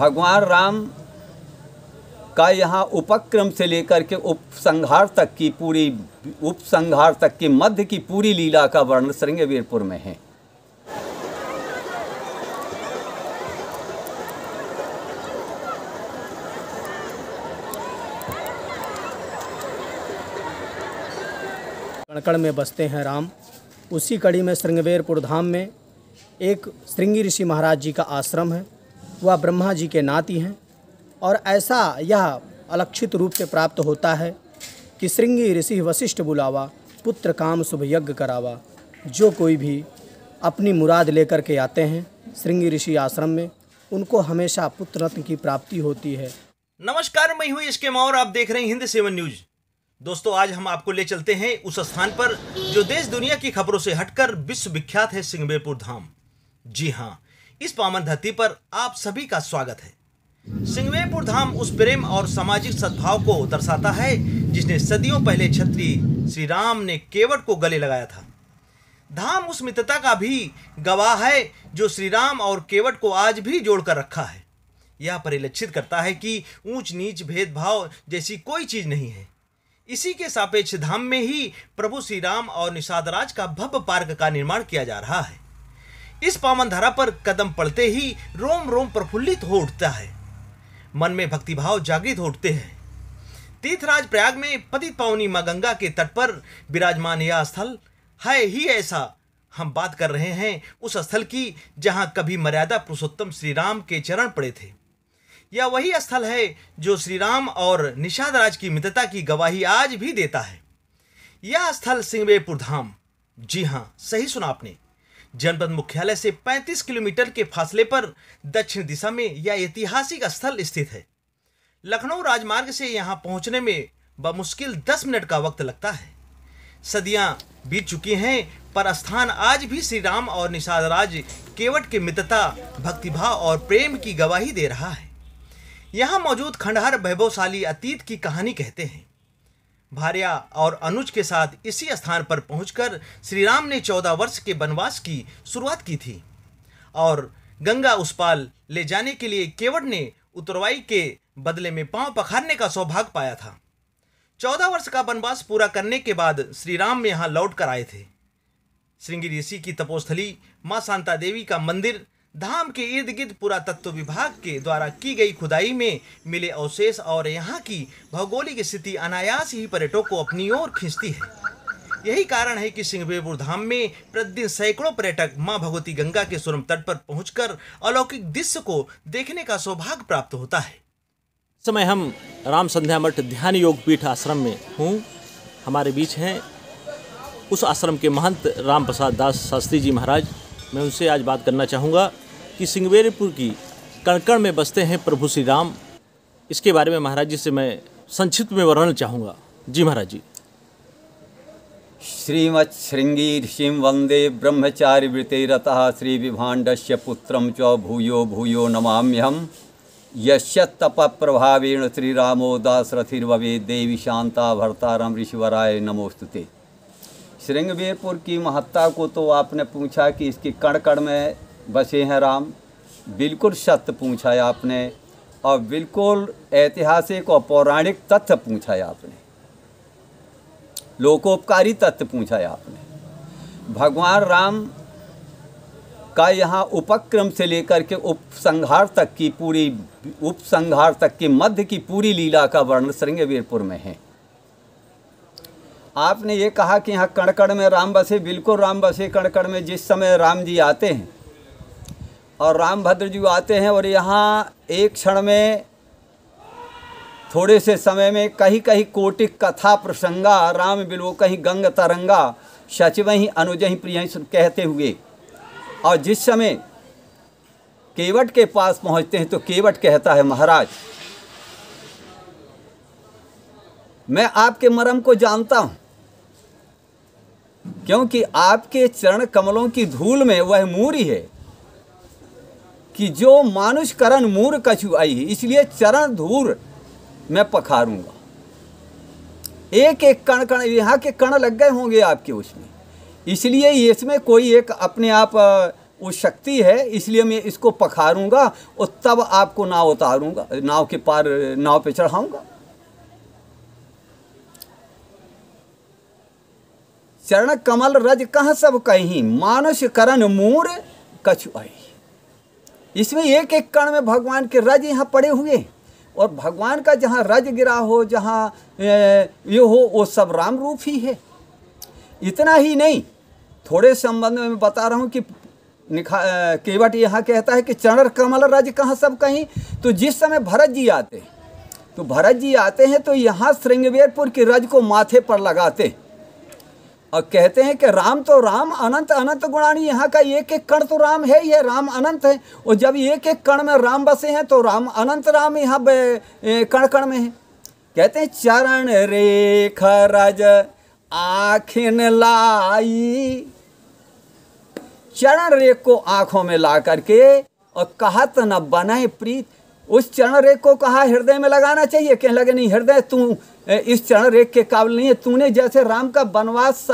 भगवान राम का यहाँ उपक्रम से लेकर के उपसंहार तक की मध्य की पूरी लीला का वर्णन श्रृंगवीरपुर में है। कण कण में बसते हैं राम। उसी कड़ी में श्रृंगवीरपुर धाम में एक श्रृंगी ऋषि महाराज जी का आश्रम है। वह ब्रह्मा जी के नाती हैं और ऐसा यह अलक्षित रूप से प्राप्त होता है कि श्रृंगी ऋषि वशिष्ठ बुलावा, पुत्र काम शुभ यज्ञ करावा। जो कोई भी अपनी मुराद लेकर के आते हैं श्रृंगी ऋषि आश्रम में, उनको हमेशा पुत्र रत्न की प्राप्ति होती है। नमस्कार, मैं हूं इसके और आप देख रहे हैं हिंद 7 न्यूज। दोस्तों, आज हम आपको ले चलते हैं उस स्थान पर जो देश दुनिया की खबरों से हटकर विश्व विख्यात है, श्रृंगवीरपुर धाम। जी हां, इस पावन धरती पर आप सभी का स्वागत है। श्रृंगवीरपुर धाम उस प्रेम और सामाजिक सद्भाव को दर्शाता है जिसने सदियों पहले क्षत्रिय श्री राम ने केवट को गले लगाया था। धाम उस मित्रता का भी गवाह है जो श्री राम और केवट को आज भी जोड़कर रखा है। यह परिलक्षित करता है कि ऊंच नीच भेदभाव जैसी कोई चीज नहीं है। इसी के सापेक्ष धाम में ही प्रभु श्री राम और निषादराज का भव्य पार्क का निर्माण किया जा रहा है। इस पावन धारा पर कदम पड़ते ही रोम रोम प्रफुल्लित हो उठता है, मन में भक्तिभाव जागृत हो उठते हैं। तीर्थराज प्रयाग में पतित पावनी मां गंगा के तट पर विराजमान यह स्थल है ही ऐसा। हम बात कर रहे हैं उस स्थल की जहां कभी मर्यादा पुरुषोत्तम श्री राम के चरण पड़े थे। यह वही स्थल है जो श्री राम और निषादराज की मित्रता की गवाही आज भी देता है। यह स्थल श्रृंगवीरपुर धाम, जी हां, सही सुना आपने। जनपद मुख्यालय से 35 किलोमीटर के फासले पर दक्षिण दिशा में यह ऐतिहासिक स्थल स्थित है। लखनऊ राजमार्ग से यहां पहुंचने में बमुश्किल 10 मिनट का वक्त लगता है। सदियां बीत चुकी हैं पर स्थान आज भी श्री राम और निषादराज केवट के मित्रता, भक्तिभाव और प्रेम की गवाही दे रहा है। यहाँ मौजूद खंडहर वैभवशाली अतीत की कहानी कहते हैं। भार्या और अनुज के साथ इसी स्थान पर पहुंचकर श्री राम ने 14 वर्ष के वनवास की शुरुआत की थी और गंगा उस पार ले जाने के लिए केवट ने उत्तरवाई के बदले में पांव पखारने का सौभाग्य पाया था। 14 वर्ष का वनवास पूरा करने के बाद श्री राम यहाँ लौट कर आए थे। श्रृंगी ऋषि की तपोस्थली मां शांता देवी का मंदिर धाम के इर्द गिर्द पुरातत्व विभाग के द्वारा की गई खुदाई में मिले अवशेष और यहाँ की भौगोलिक स्थिति अनायास ही पर्यटकों को अपनी ओर खींचती है। यही कारण है कि श्रृंगवीरपुर धाम में प्रतिदिन सैकड़ों पर्यटक मां भगवती गंगा के सुरम तट पर पहुंचकर अलौकिक दृश्य को देखने का सौभाग्य प्राप्त होता है। इस समय हम राम संध्या मठ ध्यान योग पीठ आश्रम में हूँ। हमारे बीच हैं उस आश्रम के महंत राम प्रसाद दास शास्त्री जी महाराज। मैं उनसे आज बात करना चाहूँगा कि श्रृंगवीरपुर की कण कण में बसते हैं प्रभु श्री राम। इसके बारे में महाराज जी से मैं संक्षिप्त में वर्णन चाहूँगा। जी महाराज जी। श्रीमत् श्रृंगी ऋषिं वंदे ब्रह्मचारि वृते रतः श्री विभाण्डस्य पुत्रं च भूयो भूयो नमाम्यहम्। यस्य तप प्रभावेण श्रीरामो दाशरथिर्भवेत् देवी शांता भर्तारं ऋषिवराय नमोस्तुते। श्रृंगवीरपुर की महत्ता को तो आपने पूछा कि इसकी कण कण में बसे हैं राम। बिल्कुल सत्य पूछा है आपने और बिल्कुल ऐतिहासिक और पौराणिक तथ्य पूछा है आपने, लोकोपकारी तथ्य पूछा है आपने। भगवान राम का यहाँ उपक्रम से लेकर के उपसंहार तक की मध्य की पूरी लीला का वर्णन श्रृंगवीरपुर में है। आपने ये कहा कि यहाँ कण कण में राम बसे, बिल्कुल राम बसे कण कण में। जिस समय राम जी आते हैं और रामभद्र जी आते हैं और यहाँ एक क्षण में, थोड़े से समय में कहीं कहीं कोटिक कथा प्रसंगा राम बिलो कहीं गंग तरंगा सचवहीं अनुजहीं प्रिय कहते हुए, और जिस समय केवट के पास पहुँचते हैं तो केवट कहता है, महाराज मैं आपके मर्म को जानता हूँ, क्योंकि आपके चरण कमलों की धूल में वह मूरी है कि जो मानुष करण मूर कछु आई, इसलिए चरण धूल मैं पखारूंगा। एक एक कण कण यहाँ के कण लग गए होंगे आपके उसमें, इसलिए इसमें कोई एक अपने आप वो शक्ति है, इसलिए मैं इसको पखारूंगा और तब आपको नाव उतारूंगा, नाव के पार नाव पे चढ़ाऊंगा। चरण कमल रज कहाँ सब कहीं, मानुष करण मूर कछु आई। इसमें एक एक कण में भगवान के रज यहाँ पड़े हुए, और भगवान का जहाँ रज गिरा हो, जहाँ ये हो, वो सब राम रूप ही है। इतना ही नहीं, थोड़े संबंध में मैं बता रहा हूँ कि केवट यहाँ कहता है कि चरण कमल रज कहाँ सब कहीं। तो जिस समय भरत जी आते हैं, तो भरत जी आते हैं तो यहाँ श्रृंगवेरपुर की रज को माथे पर लगाते और कहते हैं कि राम तो राम अनंत अनंत गुणानी, यहाँ का एक एक कण तो राम है, यह राम अनंत है। और जब एक एक कण में राम बसे हैं तो राम अनंत राम यहाँ कण कण में है। कहते हैं चरण रेख रज आँखिन लाई, चरण रेख को आँखों में ला करके और कहत न बनाए प्रीत। उस चरण रेख को कहा हृदय में लगाना चाहिए, कहने लगे नहीं हृदय तू इस चरण रेख के काबिल नहीं है, तूने जैसे राम का वनवास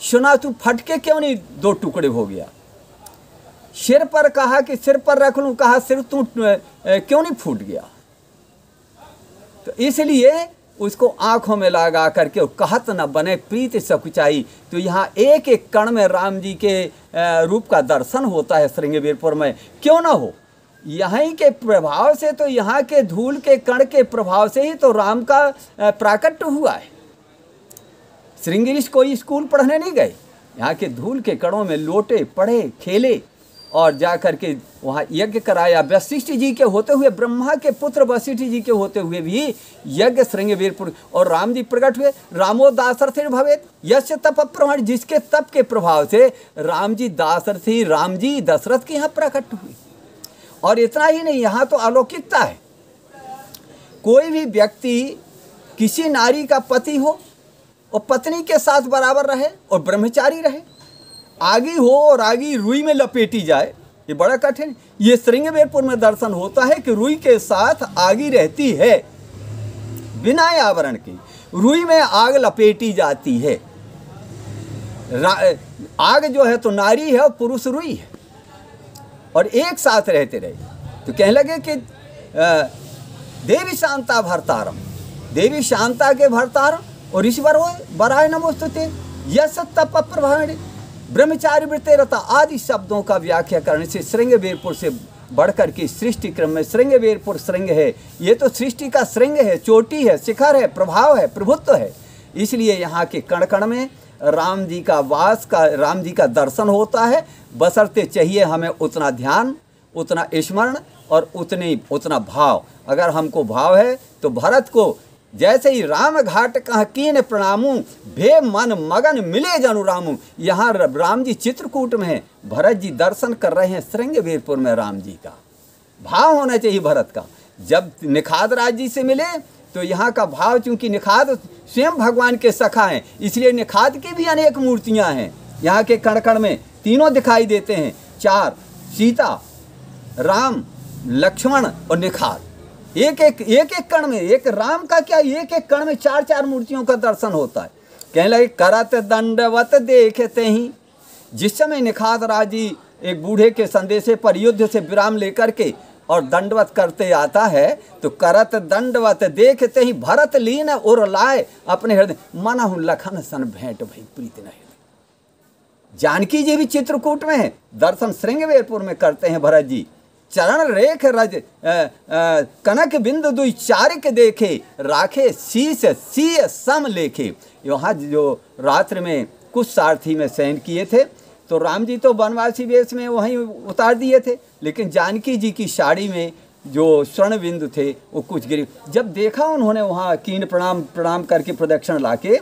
सुना, तू फटके क्यों नहीं दो टुकड़े हो गया। सिर पर कहा कि सिर पर रख लूं, कहा सिर तू क्यों नहीं फूट गया। तो इसलिए उसको आंखों में लगा करके कहत न बने प्रीत सकुचाई। तो यहाँ एक एक कण में राम जी के रूप का दर्शन होता है श्रृंगवेरपुर में, क्यों ना हो। यहीं के प्रभाव से, तो यहाँ के धूल के कण के प्रभाव से ही तो राम का प्राकट्य हुआ है। श्रृंगेरी कोई स्कूल पढ़ने नहीं गए, यहाँ के धूल के कणों में लोटे, पढ़े, खेले और जा कर के वहाँ यज्ञ कराया। वशिष्ठ जी के होते हुए, ब्रह्मा के पुत्र वशिष्ठ जी के होते हुए भी यज्ञ श्रृंगवेरपुर, और राम जी प्रकट हुए। रामो दाशरथि भवेत यस्य तप प्रमाण, जिसके तप के प्रभाव से राम जी दाशरथि, राम जी दशरथ के यहाँ प्रकट हुए। और इतना ही नहीं, यहाँ तो अलौकिकता है। कोई भी व्यक्ति किसी नारी का पति हो और पत्नी के साथ बराबर रहे और ब्रह्मचारी रहे, आगी हो और आगी रुई में लपेटी जाए, ये बड़ा कठिन। ये श्रृंगवेरपुर में दर्शन होता है कि रुई के साथ आगी रहती है, बिना आवरण के रुई में आग लपेटी जाती है। आग जो है तो नारी है और पुरुष रुई है, और एक साथ रहते रहे। तो कहने लगे कि देवी शांता भरतारम, देवी शांता के भरतारम और ईश्वर हो बराय नमोस्तुते यश तप प्रभाणी ब्रह्मचारी वृत्ते रता आदि शब्दों का व्याख्या करने से श्रृंगवेरपुर से बढ़कर के सृष्टि क्रम में श्रृंगवेरपुर श्रृंग है। ये तो सृष्टि का श्रृंग है, चोटी है, शिखर है, प्रभाव है, प्रभुत्व है। इसलिए यहाँ के कण कण में राम जी का वास का, राम जी का दर्शन होता है। बशर्ते चाहिए हमें उतना ध्यान, उतना स्मरण और उतना भाव। अगर हमको भाव है तो भरत को जैसे ही राम घाट कह कीन प्रणामू, भे मन मगन मिले जनु रामू। यहाँ राम जी चित्रकूट में हैं, भरत जी दर्शन कर रहे हैं श्रृंगवेरपुर में। राम जी का भाव होना चाहिए भरत का। जब निखाद राज जी से मिले तो यहाँ का भाव, चूंकि निखाद स्वयं भगवान के सखा हैं, इसलिए निखाद की भी अनेक मूर्तियाँ हैं। यहाँ के कण कण में तीनों दिखाई देते हैं, चार, सीता, राम, लक्ष्मण और निखाद। एक एक कण में, एक राम का क्या, एक एक कण में चार चार मूर्तियों का दर्शन होता है। कहने लगे करत दंडवत देखते ही। जिस समय निखाद राज जी एक बूढ़े के संदेशे पर युद्ध से विराम लेकर के और दंडवत करते आता है, तो करत दंडवत देखते ही भरत लीन उर लाए अपने हृदय, मनहु लखन सन भेंट भई प्रीति नहीं। जानकी जी भी चित्रकूट में है, दर्शन श्रृंगवेरपुर में करते हैं भरत जी। चरण रेख रज कनक बिंदु दुई चारिक देखे, राखे शीश सीय सम लेखे। वहाँ जो रात्रि में कुछ सारथी में शयन किए थे, तो राम जी तो वनवासी वेश में वहीं उतार दिए थे, लेकिन जानकी जी की साड़ी में जो स्वर्ण बिंदु थे वो कुछ गिरी। जब देखा उन्होंने वहाँ कीन प्रणाम करके प्रदक्षिण लाके,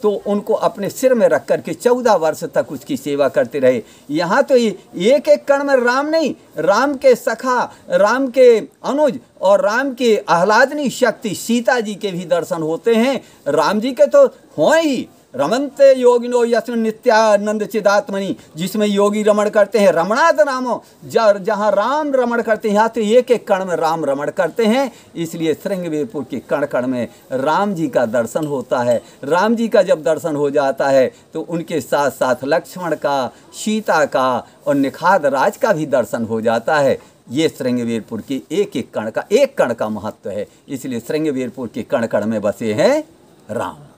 तो उनको अपने सिर में रख करके 14 वर्ष तक उसकी सेवा करते रहे। यहाँ तो एक एक कण में राम नहीं, राम के सखा, राम के अनुज और राम के आह्लादनी शक्ति सीता जी के भी दर्शन होते हैं। राम जी के तो हों ही, रमन्ते योगिनो यस्मिन् नित्यानंद चिदात्मनि, जिसमें योगी रमण करते हैं। रमणाद रामो, जहाँ राम रमण करते हैं, यहाँ तो एक एक कण में राम रमण करते हैं। इसलिए श्रृंगवेरपुर के कण कण में राम जी का दर्शन होता है। राम जी का जब दर्शन हो जाता है तो उनके साथ साथ लक्ष्मण का, सीता का और निखाद राज का भी दर्शन हो जाता है। ये श्रृंगवेरपुर के एक एक कण का महत्व है। इसलिए श्रृंगवेरपुर के कण कण में बसे हैं राम।